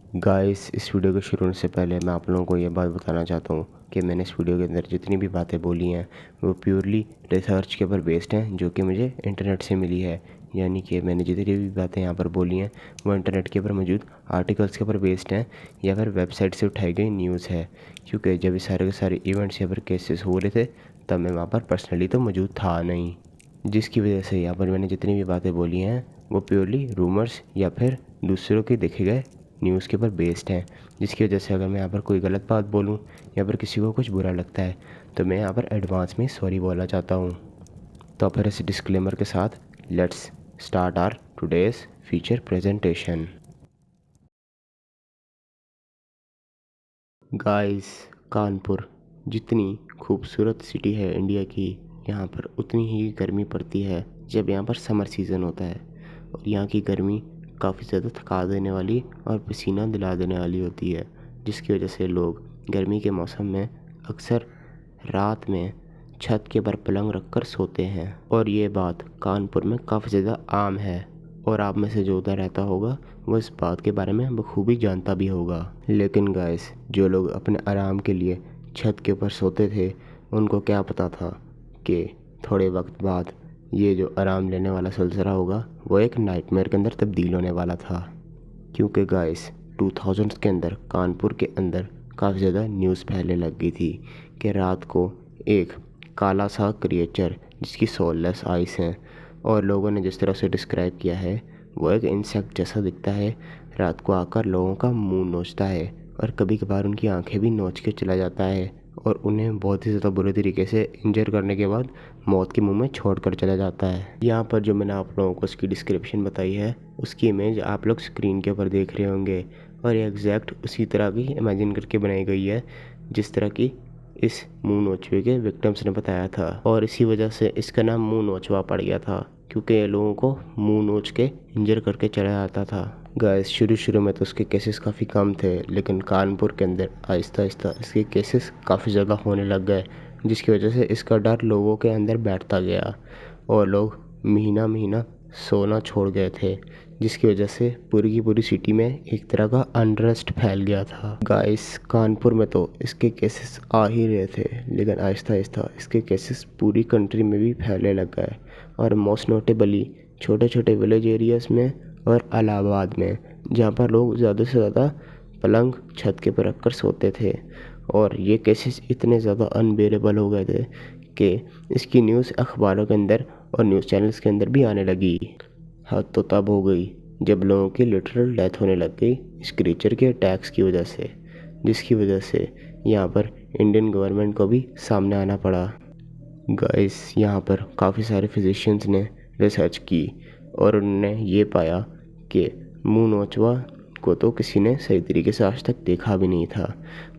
Guys, इस video के शुरू होने से पहले मैं आप लोगों को ये बात बताना चाहता हूँ कि मैंने इस वीडियो के अंदर जितनी भी बातें बोली हैं वो प्योरली रिसर्च के ऊपर बेस्ड हैं, जो कि मुझे इंटरनेट से मिली है। यानी कि मैंने जितनी भी बातें यहाँ पर बोली हैं वो इंटरनेट के ऊपर मौजूद आर्टिकल्स के ऊपर बेस्ड हैं या फिर वेबसाइट से उठाई गई न्यूज़ है। क्योंकि जब ये सारे के सारे इवेंट्स या फिर केसेस हो रहे थे तब मैं वहाँ पर पर्सनली तो मौजूद था नहीं, जिसकी वजह से यहाँ पर मैंने जितनी भी बातें बोली हैं वो प्योरली रूमर्स या फिर दूसरों के देखे गए न्यूज़ के ऊपर बेस्ड हैं। जिसकी वजह से अगर मैं यहाँ पर कोई गलत बात बोलूँ या फिर किसी को कुछ बुरा लगता है तो मैं यहाँ पर एडवांस में सॉरी बोलना चाहता हूँ। तो फिर इस डिस्क्लेमर के साथ let's start our today's feature presentation. Guys, Kanpur जितनी खूबसूरत सिटी है इंडिया की, यहाँ पर उतनी ही गर्मी पड़ती है जब यहाँ पर समर सीज़न होता है। और यहाँ की गर्मी काफ़ी ज़्यादा थका देने वाली और पसीना दिला देने वाली होती है, जिसकी वजह से लोग गर्मी के मौसम में अक्सर रात में छत के ऊपर पलंग रख कर सोते हैं। और ये बात कानपुर में काफ़ी ज़्यादा आम है और आप में से जो उधर रहता होगा वो इस बात के बारे में बखूबी जानता भी होगा। लेकिन गाइस, जो लोग अपने आराम के लिए छत के ऊपर सोते थे उनको क्या पता था कि थोड़े वक्त बाद ये जो आराम लेने वाला सिलसिला होगा वो एक नाइटमेयर के अंदर तब्दील होने वाला था। क्योंकि गाइस 2000s के अंदर कानपुर के अंदर काफ़ी ज़्यादा न्यूज़ फैलने लग गई थी कि रात को एक काला सा क्रिएचर जिसकी सोललेस आइस हैं और लोगों ने जिस तरह से डिस्क्राइब किया है वो एक इंसेक्ट जैसा दिखता है, रात को आकर लोगों का मुंह नोचता है और कभी कभार उनकी आंखें भी नोच के चला जाता है और उन्हें बहुत ही ज़्यादा बुरे तरीके से इंजर करने के बाद मौत के मुंह में छोड़ कर चला जाता है। यहाँ पर जो मैंने आप लोगों को उसकी डिस्क्रिप्शन बताई है उसकी इमेज आप लोग स्क्रीन के ऊपर देख रहे होंगे और ये एग्जैक्ट उसी तरह की इमेजिन करके बनाई गई है जिस तरह की इस मुंह नोचवे के विक्टिम्स ने बताया था। और इसी वजह से इसका नाम मुंह नोचवा पड़ गया था क्योंकि ये लोगों को मुंह नोच के इंजर करके चला जाता था। गाइस, शुरू में तो उसके केसेस काफ़ी कम थे, लेकिन कानपुर के अंदर आहिस्ता आहिस्ता इसके केसेस काफ़ी ज़्यादा होने लग गए, जिसकी वजह से इसका डर लोगों के अंदर बैठता गया और लोग महीना महीना सोना छोड़ गए थे, जिसकी वजह से पूरी की पूरी सिटी में एक तरह का अनरेस्ट फैल गया था। गाइस, कानपुर में तो इसके केसेस आ ही रहे थे, लेकिन आहिस्ता आहिस्ता इसके केसेस पूरी कंट्री में भी फैलने लग गए और मोस्ट नोटेबली छोटे छोटे विलेज एरियाज़ में और इलाहाबाद में, जहाँ पर लोग ज़्यादा से ज़्यादा पलंग छत के पर रख कर सोते थे। और ये केसेस इतने ज़्यादा अनबेरेबल हो गए थे कि इसकी न्यूज़ अखबारों के अंदर और न्यूज़ चैनल्स के अंदर भी आने लगी। हद तो तब हो गई जब लोगों की लिटरल डेथ होने लग गई इस क्रीचर के अटैक्स की वजह से, जिसकी वजह से यहाँ पर इंडियन गवर्नमेंट को भी सामने आना पड़ा। गाइस, यहाँ पर काफ़ी सारे फिजिशियंस ने रिसर्च की और उन्होंने ये पाया कि मुंह नोचवा को तो किसी ने सही तरीके से आज तक देखा भी नहीं था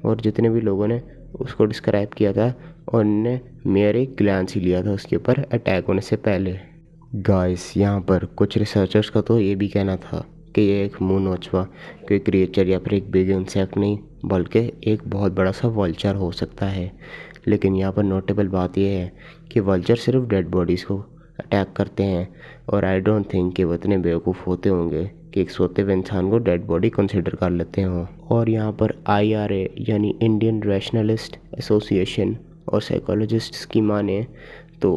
और जितने भी लोगों ने उसको डिस्क्राइब किया था उन्होंने मेरे ग्लैंस ही लिया था उसके ऊपर अटैक होने से पहले। गाइस, यहाँ पर कुछ रिसर्चर्स का तो ये भी कहना था कि ये एक मुंह नोचवा कोई क्रिएचर या फिर एक बिग इंसेक्ट नहीं बल्कि एक बहुत बड़ा सा वल्चर हो सकता है। लेकिन यहाँ पर नोटेबल बात यह है कि वल्चर सिर्फ डेड बॉडीज़ को अटैक करते हैं और आई डोंट थिंक कि वो इतने बेवकूफ़ होते होंगे कि एक सोते हुए इंसान को डेड बॉडी कंसिडर कर लेते हों। और यहाँ पर IRA यानी इंडियन रैशनलिस्ट एसोसिएशन और साइकोलॉजिस्ट्स की माने तो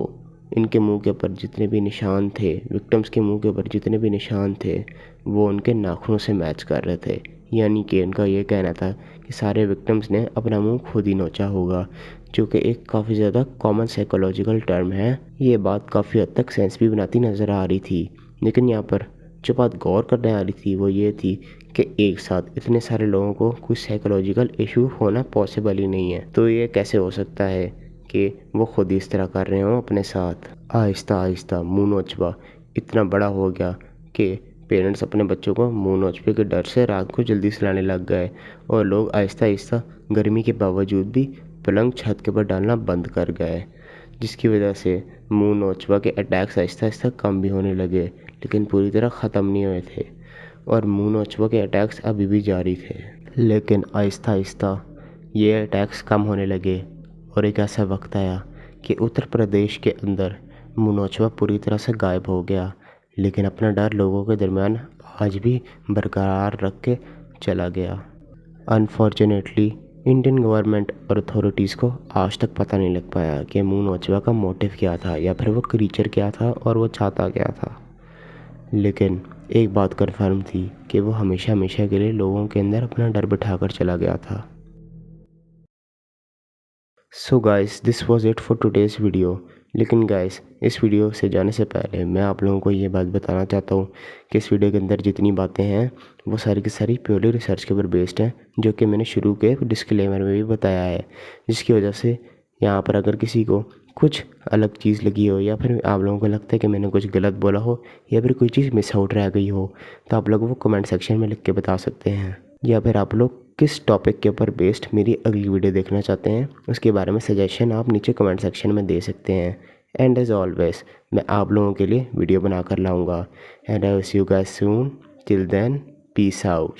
इनके मुंह के ऊपर जितने भी निशान थे, विक्टिम्स के मुंह के ऊपर जितने भी निशान थे वो उनके नाखूनों से मैच कर रहे थे। यानी कि इनका ये कहना था कि सारे विक्टिम्स ने अपना मुंह खुद ही नोचा होगा, जो कि एक काफ़ी ज़्यादा कॉमन साइकोलॉजिकल टर्म है। ये बात काफ़ी हद तक सेंस भी बनाती नज़र आ रही थी। लेकिन यहाँ पर जो बात गौर करने आ रही थी वो ये थी कि एक साथ इतने सारे लोगों को कुछ साइकोलॉजिकल इशू होना पॉसिबल ही नहीं है। तो ये कैसे हो सकता है कि वो खुद ही इस तरह कर रहे हों अपने साथ। आहिस्ता आहिस्ता मुंह नोचवा इतना बड़ा हो गया कि पेरेंट्स अपने बच्चों को मुंह नोचवे के डर से रात को जल्दी सुलाने लग गए और लोग आहिस्ता आहिस्ता गर्मी के बावजूद भी पलंग छत के ऊपर डालना बंद कर गए, जिसकी वजह से मुंह नोचवा के अटैक्स आहिस्ता आहिस्ता कम भी होने लगे, लेकिन पूरी तरह ख़त्म नहीं हुए थे और मुंह नोचवा के अटैक्स अभी भी जारी थे। लेकिन आहिस्ता आहिस्ता ये अटैक्स कम होने लगे और एक ऐसा वक्त आया कि उत्तर प्रदेश के अंदर मुंह नोचवा पूरी तरह से गायब हो गया। लेकिन अपना डर लोगों के दरमियान आज भी बरकरार रख के चला गया। अनफॉर्चुनेटली इंडियन गवर्नमेंट और अथॉरिटीज़ को आज तक पता नहीं लग पाया कि मून नोचवा का मोटिव क्या था या फिर वो क्रीचर क्या था और वो चाहता क्या था। लेकिन एक बात कन्फर्म थी कि वो हमेशा हमेशा के लिए लोगों के अंदर अपना डर बिठा कर चला गया था। So guys, this was it for today's video. लेकिन गाइस, इस वीडियो से जाने से पहले मैं आप लोगों को ये बात बताना चाहता हूँ कि इस वीडियो के अंदर जितनी बातें हैं वो सारी की सारी प्योरली रिसर्च के ऊपर बेस्ड हैं, जो कि मैंने शुरू के डिस्क्लेमर में भी बताया है। जिसकी वजह से यहाँ पर अगर किसी को कुछ अलग चीज़ लगी हो या फिर आप लोगों को लगता है कि मैंने कुछ गलत बोला हो या फिर कोई चीज़ मिस आउट रह गई हो, तो आप लोग वो कमेंट सेक्शन में लिख के बता सकते हैं। या फिर आप लोग किस टॉपिक के ऊपर बेस्ड मेरी अगली वीडियो देखना चाहते हैं उसके बारे में सजेशन आप नीचे कमेंट सेक्शन में दे सकते हैं। एंड एज ऑलवेज मैं आप लोगों के लिए वीडियो बनाकर लाऊंगा। And I will see you guys soon. Till then, peace out.